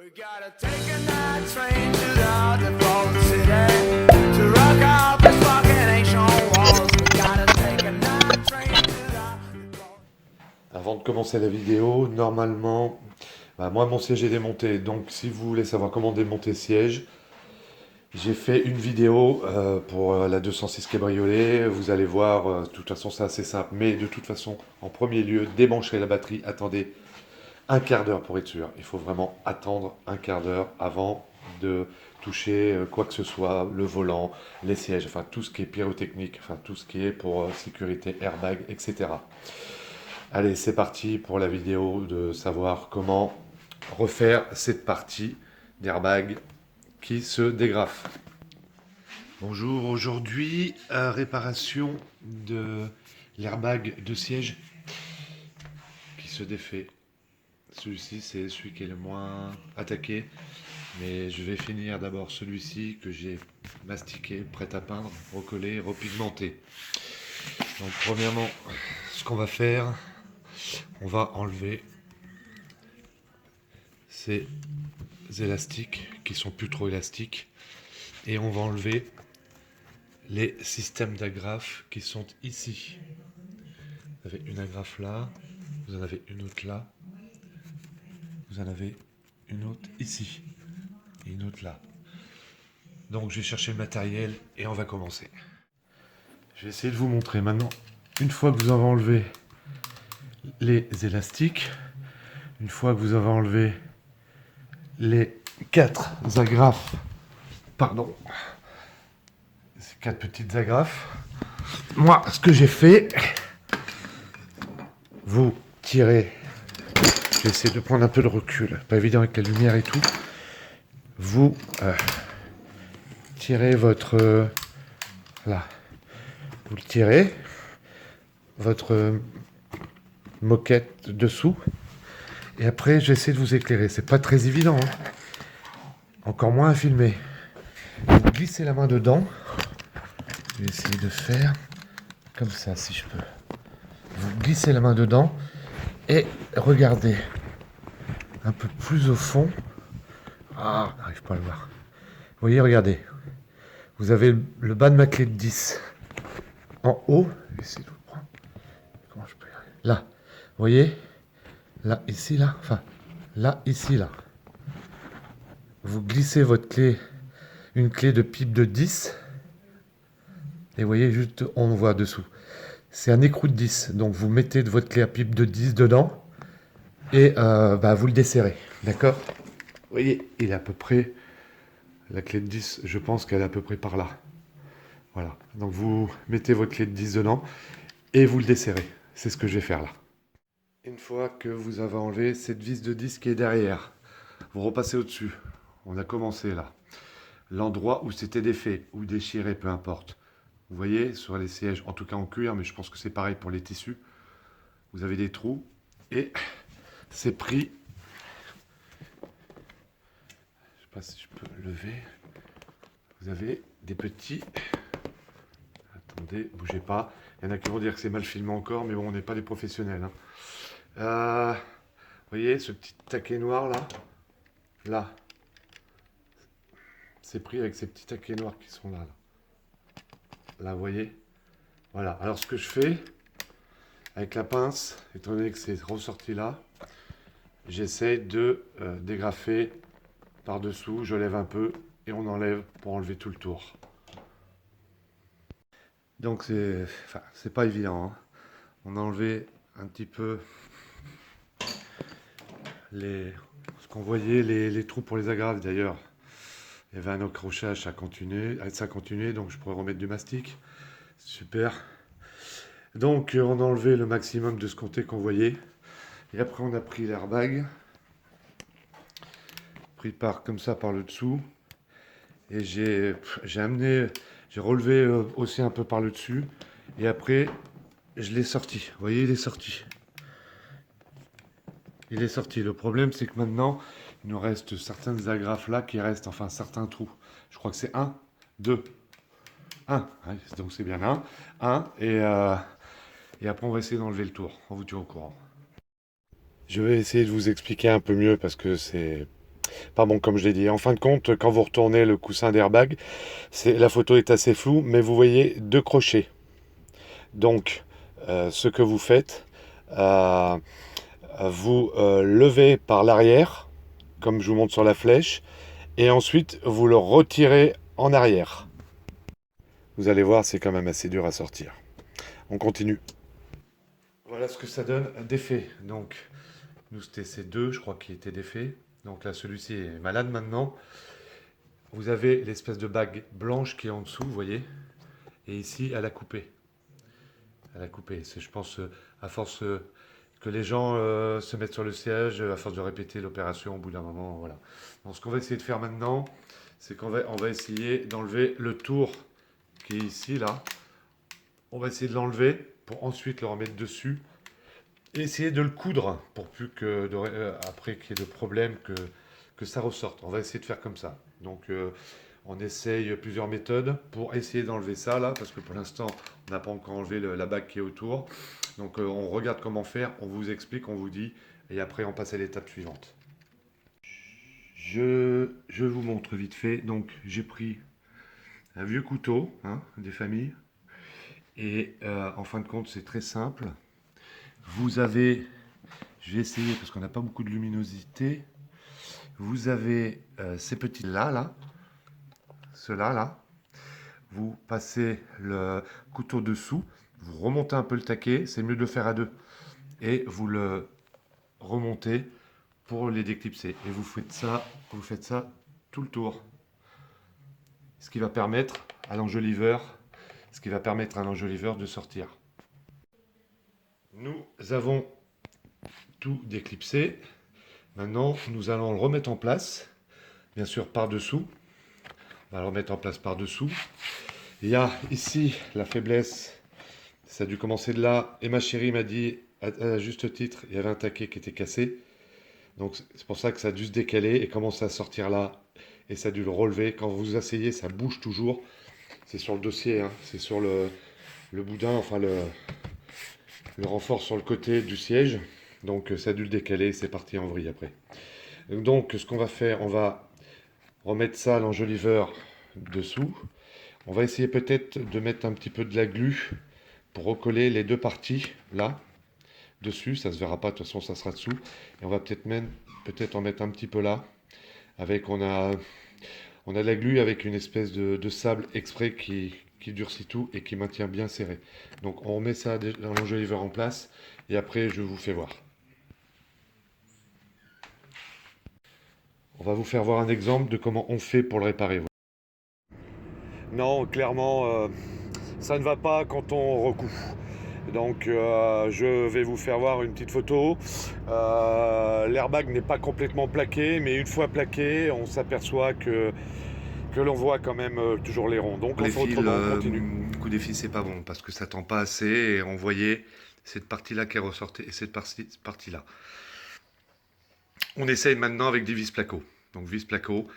We gotta take a night train to the default city to rock out this fucking ancient walls. We gotta take a night train to the Avant de commencer la vidéo, normalement, moi mon siège est démonté, donc si vous voulez savoir comment démonter le siège, j'ai fait une vidéo pour la 206 Cabriolet, vous allez voir, de toute façon c'est assez simple, mais de toute façon, en premier lieu, débranchez la batterie, attendez un quart d'heure pour être sûr. Il faut vraiment attendre un quart d'heure avant de toucher quoi que ce soit, le volant, les sièges, enfin tout ce qui est pyrotechnique, enfin tout ce qui est pour sécurité, airbag, etc. Allez, c'est parti pour la vidéo de savoir comment refaire cette partie d'airbag qui se dégrafe. Bonjour, aujourd'hui, réparation de l'airbag de siège qui se défait. Celui-ci, c'est celui qui est le moins attaqué, mais je vais finir d'abord celui-ci que j'ai mastiqué, prêt à peindre, recoller, repigmenter. Donc premièrement, ce qu'on va faire, on va enlever ces élastiques qui sont plus trop élastiques et on va enlever les systèmes d'agrafes qui sont ici. Vous avez une agrafe là, vous en avez une autre là, vous en avez une autre ici et une autre là. Donc je vais chercher le matériel et on va commencer. Je vais essayer de vous montrer maintenant. Une fois que vous avez enlevé les élastiques, une fois que vous avez enlevé les 4 agrafes, pardon, ces 4 petites agrafes, moi ce que j'ai fait, vous tirez, je vais essayer de prendre un peu de recul, pas évident avec la lumière et tout, vous tirez votre, là, vous le tirez, votre moquette dessous, et après je vais essayer de vous éclairer, c'est pas très évident, hein. Encore moins à filmer. Vous glissez la main dedans, je vais essayer de faire comme ça si je peux. Vous glissez la main dedans et regardez un peu plus au fond. Ah, j'arrive pas à le voir. Vous voyez, regardez. Vous avez le bas de ma clé de 10 en haut. Je vais essayer de vous prendre. Comment je peux y arriver ? Là. Vous voyez ? Là, ici, là. Enfin, là, ici, là. Vous glissez votre clé, une clé de pipe de 10. Et vous voyez, juste, on voit dessous. C'est un écrou de 10. Donc, vous mettez de votre clé à pipe de 10 dedans. Et vous le desserrez. D'accord ? Vous voyez, il est à peu près... La clé de 10, je pense qu'elle est à peu près par là. Voilà. Donc, vous mettez votre clé de 10 dedans et vous le desserrez. C'est ce que je vais faire là. Une fois que vous avez enlevé cette vis de 10 qui est derrière, vous repassez au-dessus. On a commencé là. L'endroit où c'était défait ou déchiré, peu importe. Vous voyez, sur les sièges, en tout cas en cuir, mais je pense que c'est pareil pour les tissus. Vous avez des trous et c'est pris. Je ne sais pas si je peux lever. Vous avez des petits... Attendez, bougez pas. Il y en a qui vont dire que c'est mal filmé encore, mais bon, on n'est pas des professionnels, hein. Vous voyez ce petit taquet noir là? Là. C'est pris avec ces petits taquets noirs qui sont là. Là, vous voyez? Voilà. Alors, ce que je fais, avec la pince, étant donné que c'est ressorti là, j'essaie de dégrafer par-dessous. Je lève un peu et on enlève pour enlever tout le tour. Donc, c'est pas évident, hein. On a enlevé un petit peu ce qu'on voyait, les trous pour les agrafes d'ailleurs. Il y avait un accrochage, ça continuait, donc je pourrais remettre du mastic. Super. Donc on a enlevé le maximum de ce qu'on voyait. Et après on a pris l'airbag, pris comme ça par le dessous. Et j'ai relevé aussi un peu par le dessus. Et après, je l'ai sorti. Vous voyez, il est sorti. Il est sorti. Le problème, c'est que maintenant, il nous reste certaines agrafes là qui restent, enfin certains trous. Je crois que c'est 1, 2, 1. Ouais, donc c'est bien 1. 1. Et après, on va essayer d'enlever le tour. On vous tient au courant. Je vais essayer de vous expliquer un peu mieux parce que c'est Pardon, comme je l'ai dit. En fin de compte, quand vous retournez le coussin d'airbag, la photo est assez floue, mais vous voyez deux crochets. Donc, ce que vous faites, euh, vous levez par l'arrière, comme je vous montre sur la flèche, et ensuite vous le retirez en arrière. Vous allez voir, c'est quand même assez dur à sortir. On continue. Voilà ce que ça donne d'effet. Donc, nous c'était ces deux, je crois, qui étaient d'effet. Donc là, celui-ci est malade maintenant. Vous avez l'espèce de bague blanche qui est en dessous, vous voyez. Et ici, elle a coupé. Elle a coupé. C'est, je pense, à force que les gens se mettent sur le siège, à force de répéter l'opération, au bout d'un moment, voilà. Donc ce qu'on va essayer de faire maintenant, c'est qu'on va essayer d'enlever le tour qui est ici, là. On va essayer de l'enlever pour ensuite le remettre dessus. Et essayer de le coudre pour plus que, après qu'il y ait de problème, que ça ressorte. On va essayer de faire comme ça. Donc on essaye plusieurs méthodes pour essayer d'enlever ça là, parce que pour l'instant on n'a pas encore enlevé la bague qui est autour. Donc on regarde comment faire, on vous explique, on vous dit, et après on passe à l'étape suivante. Je vous montre vite fait. Donc j'ai pris un vieux couteau, hein, des familles, et en fin de compte c'est très simple. Vous avez, je vais essayer parce qu'on n'a pas beaucoup de luminosité. Vous avez ces petits là, ceux-là, là. Vous passez le couteau dessous, vous remontez un peu le taquet, c'est mieux de le faire à deux. Et vous le remontez pour les déclipser. Et vous faites ça tout le tour. Ce qui va permettre à l'enjoliveur, de sortir. Nous avons tout déclipsé. Maintenant, nous allons le remettre en place, bien sûr par-dessous. On va le remettre en place par-dessous. Il y a ici la faiblesse, ça a dû commencer de là, et ma chérie m'a dit, à juste titre, il y avait un taquet qui était cassé. Donc c'est pour ça que ça a dû se décaler et commencer à sortir là, et ça a dû le relever. Quand vous vous asseyez, ça bouge toujours. C'est sur le dossier, hein. C'est sur le boudin, enfin le renfort sur le côté du siège. Donc ça a dû le décaler, c'est parti en vrille après. Donc ce qu'on va faire, on va remettre ça à l'enjoliveur dessous. On va essayer peut-être de mettre un petit peu de la glu pour recoller les deux parties là, dessus. Ça ne se verra pas, de toute façon ça sera dessous. Et on va peut-être en mettre un petit peu là. On a de la glu avec une espèce de sable exprès qui durcit tout et qui maintient bien serré. Donc on met ça dans l'enjoliveur en place et après je vous fais voir. On va vous faire voir un exemple de comment on fait pour le réparer. Non, clairement, ça ne va pas quand on recoue. Donc je vais vous faire voir une petite photo. L'airbag n'est pas complètement plaqué, mais une fois plaqué, on s'aperçoit que l'on voit quand même toujours les ronds. Donc on fait autrement, on continue. Coup des fils, c'est pas bon parce que ça tend pas assez et on voyait cette partie-là qui est ressortie et cette partie-là. On essaye maintenant avec des vis placo. Donc vis placo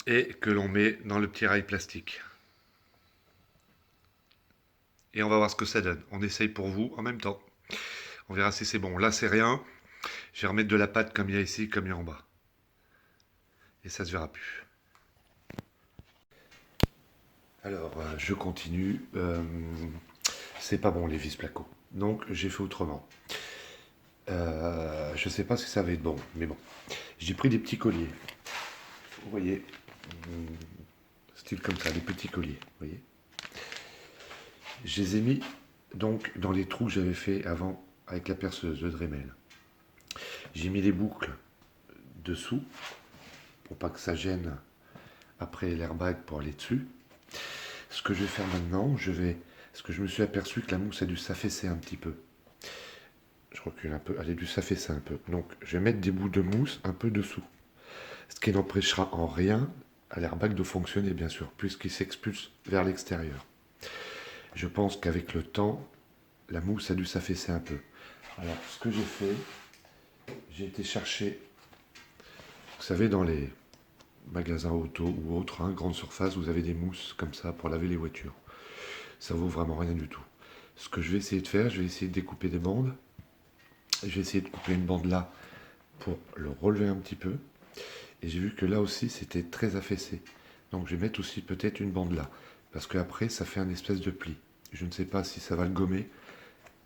et que l'on met dans le petit rail plastique. Et on va voir ce que ça donne. On essaye pour vous en même temps. On verra si c'est bon. Là, c'est rien. Je vais remettre de la pâte comme il y a ici, comme il y a en bas. Et ça se verra plus. Alors, je continue. C'est pas bon, les vis placo. Donc, j'ai fait autrement. Je sais pas si ça va être bon, mais bon. J'ai pris des petits colliers. Vous voyez, style comme ça, des petits colliers. Vous voyez. Je les ai mis donc dans les trous que j'avais fait avant avec la perceuse de Dremel. J'ai mis les boucles dessous pour pas que ça gêne après l'airbag pour aller dessus. Ce que je vais faire maintenant, parce que je me suis aperçu que la mousse a dû s'affaisser un petit peu. Je recule un peu, elle a dû s'affaisser un peu. Donc je vais mettre des bouts de mousse un peu dessous. Ce qui n'empêchera en rien à l'airbag de fonctionner, bien sûr, puisqu'il s'expulse vers l'extérieur. Je pense qu'avec le temps, la mousse a dû s'affaisser un peu. Alors, ce que j'ai fait, j'ai été chercher, vous savez, dans les magasins auto ou autres, hein, grande surface, vous avez des mousses comme ça pour laver les voitures. Ça vaut vraiment rien du tout. Ce que je vais essayer de faire, je vais essayer de découper des bandes. Je vais essayer de couper une bande là pour le relever un petit peu. Et j'ai vu que là aussi, c'était très affaissé. Donc je vais mettre aussi peut-être une bande là. Parce qu'après, ça fait un espèce de pli. Je ne sais pas si ça va le gommer,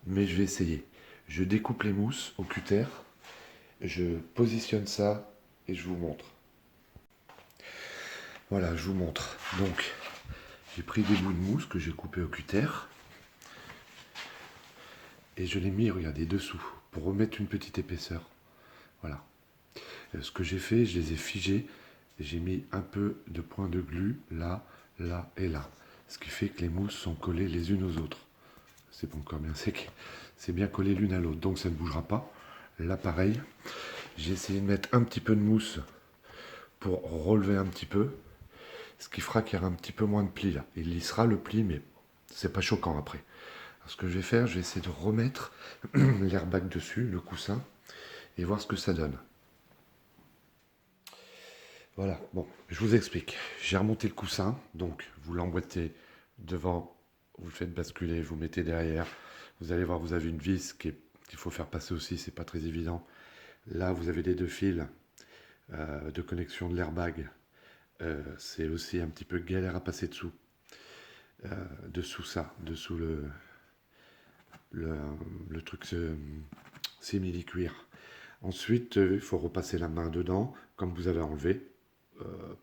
mais je vais essayer. Je découpe les mousses au cutter, je positionne ça et je vous montre. Voilà, je vous montre. Donc, j'ai pris des bouts de mousse que j'ai coupés au cutter et je les mis, regardez, dessous pour remettre une petite épaisseur. Voilà. Ce que j'ai fait, je les ai figés. J'ai mis un peu de point de glu là, là et là. Ce qui fait que les mousses sont collées les unes aux autres. C'est pas encore bien sec. C'est bien collé l'une à l'autre. Donc ça ne bougera pas. Là pareil. J'ai essayé de mettre un petit peu de mousse pour relever un petit peu. Ce qui fera qu'il y aura un petit peu moins de plis là. Il lissera le pli, mais c'est pas choquant après. Alors, ce que je vais faire, je vais essayer de remettre l'airbag dessus, le coussin, et voir ce que ça donne. Voilà, bon, je vous explique. J'ai remonté le coussin, donc vous l'emboîtez devant, vous le faites basculer, vous mettez derrière. Vous allez voir, vous avez une vis qu'il faut faire passer aussi, c'est pas très évident. Là, vous avez les deux fils de connexion de l'airbag. C'est aussi un petit peu galère à passer dessous. Dessous ça, dessous le, le truc simili-cuir. Ensuite, il faut repasser la main dedans, comme vous avez enlevé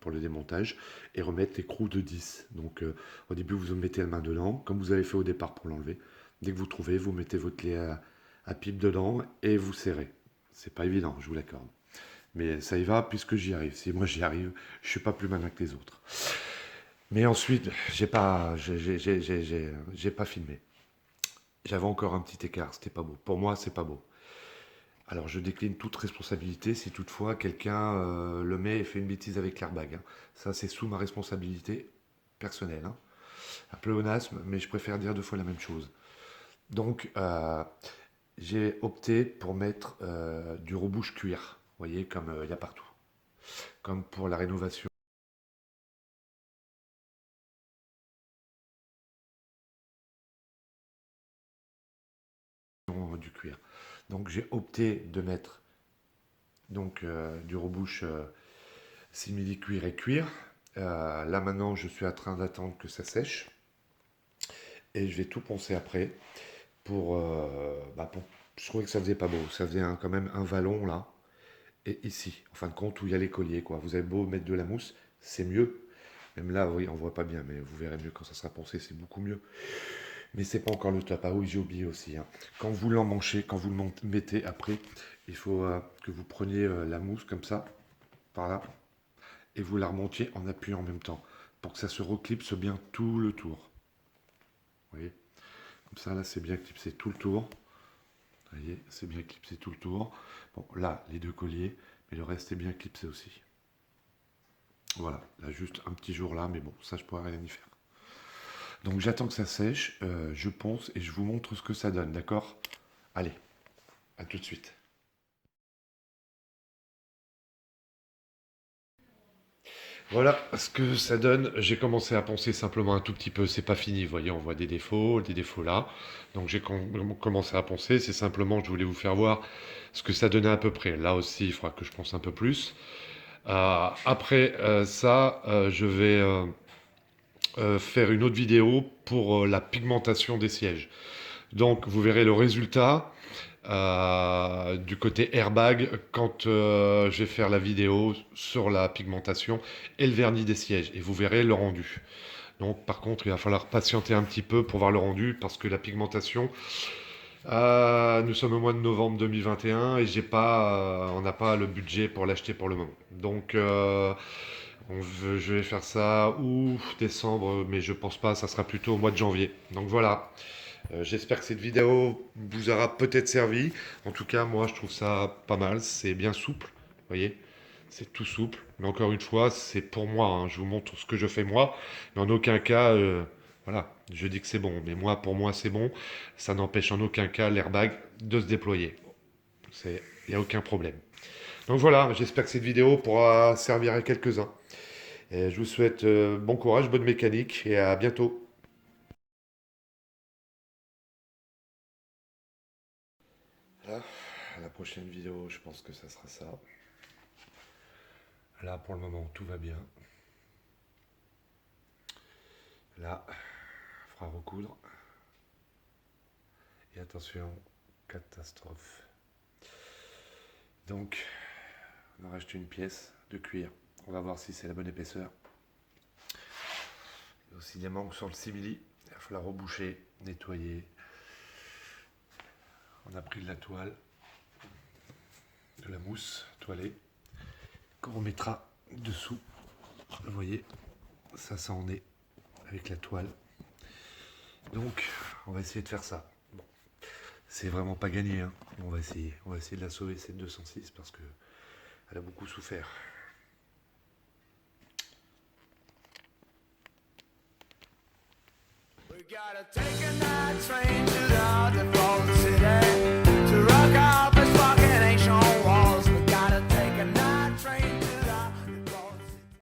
pour le démontage, et remettre l'écrou de 10. Donc au début, vous mettez la main dedans, comme vous avez fait au départ pour l'enlever. Dès que vous trouvez, vous mettez votre clé à pipe dedans et vous serrez. C'est pas évident, je vous l'accorde. Mais ça y va puisque j'y arrive. Si moi j'y arrive, je suis pas plus malin que les autres. Mais ensuite, j'ai pas filmé. J'avais encore un petit écart, c'était pas beau. Pour moi, c'est pas beau. Alors je décline toute responsabilité si toutefois quelqu'un le met et fait une bêtise avec l'airbag, hein. Ça c'est sous ma responsabilité personnelle, hein. Un pléonasme, mais je préfère dire deux fois la même chose. Donc j'ai opté pour mettre du rebouche cuir, vous voyez, comme il y a partout. Comme pour la rénovation du cuir. Donc j'ai opté de mettre donc du rebouche simili cuir et cuir. Là maintenant je suis en train d'attendre que ça sèche. Et je vais tout poncer après pour. Je trouvais que ça faisait pas beau. Ça faisait quand même un vallon là. Et ici, en fin de compte, où il y a les colliers, quoi. Vous avez beau mettre de la mousse, c'est mieux. Même là, oui, on voit pas bien, mais vous verrez mieux quand ça sera poncé, c'est beaucoup mieux. Mais c'est pas encore le top. Ah oui, j'ai oublié aussi, hein. Quand vous l'emmanchez, quand vous le mettez après, il faut que vous preniez la mousse comme ça, par là, et vous la remontiez en appuyant en même temps, pour que ça se reclipse bien tout le tour. Vous voyez? Comme ça, là, c'est bien clipsé tout le tour. Vous voyez, c'est bien clipsé tout le tour. Bon, là, les deux colliers, mais le reste est bien clipsé aussi. Voilà, là, juste un petit jour là, mais bon, ça, je pourrais rien y faire. Donc, j'attends que ça sèche, je ponce et je vous montre ce que ça donne, d'accord? Allez, à tout de suite. Voilà ce que ça donne. J'ai commencé à poncer simplement un tout petit peu. C'est pas fini, vous voyez, on voit des défauts là. Donc j'ai commencé à poncer. C'est simplement, je voulais vous faire voir ce que ça donnait à peu près. Là aussi, il faudra que je ponce un peu plus. Après ça, je vais faire une autre vidéo pour la pigmentation des sièges. Donc vous verrez le résultat du côté airbag quand je vais faire la vidéo sur la pigmentation et le vernis des sièges. Et vous verrez le rendu. Donc par contre, il va falloir patienter un petit peu pour voir le rendu parce que la pigmentation, nous sommes au mois de novembre 2021 et on n'a pas le budget pour l'acheter pour le moment. Donc je vais faire ça ou décembre, mais je pense pas, ça sera plutôt au mois de janvier. Donc voilà. J'espère que cette vidéo vous aura peut-être servi. En tout cas, moi, je trouve ça pas mal. C'est bien souple, vous voyez. C'est tout souple. Mais encore une fois, c'est pour moi, hein. Je vous montre ce que je fais moi. Mais en aucun cas, voilà, je dis que c'est bon. Mais moi, pour moi, c'est bon. Ça n'empêche en aucun cas l'airbag de se déployer. Il n'y a aucun problème. Donc voilà, j'espère que cette vidéo pourra servir à quelques-uns. Et je vous souhaite bon courage, bonne mécanique et à bientôt. Là, la prochaine vidéo, je pense que ça sera ça. Là, pour le moment, tout va bien. Là, il faudra recoudre. Et attention, catastrophe. Donc, on a racheté une pièce de cuir. On va voir si c'est la bonne épaisseur. Il y a aussi des manques sur le simili. Il va falloir reboucher, nettoyer. On a pris de la toile, de la mousse toilée, qu'on remettra dessous. Vous voyez, ça en est avec la toile. Donc, on va essayer de faire ça. Bon, c'est vraiment pas gagné, hein. On va essayer de la sauver, cette 206, parce que elle a beaucoup souffert. We gotta take a night train to the default city.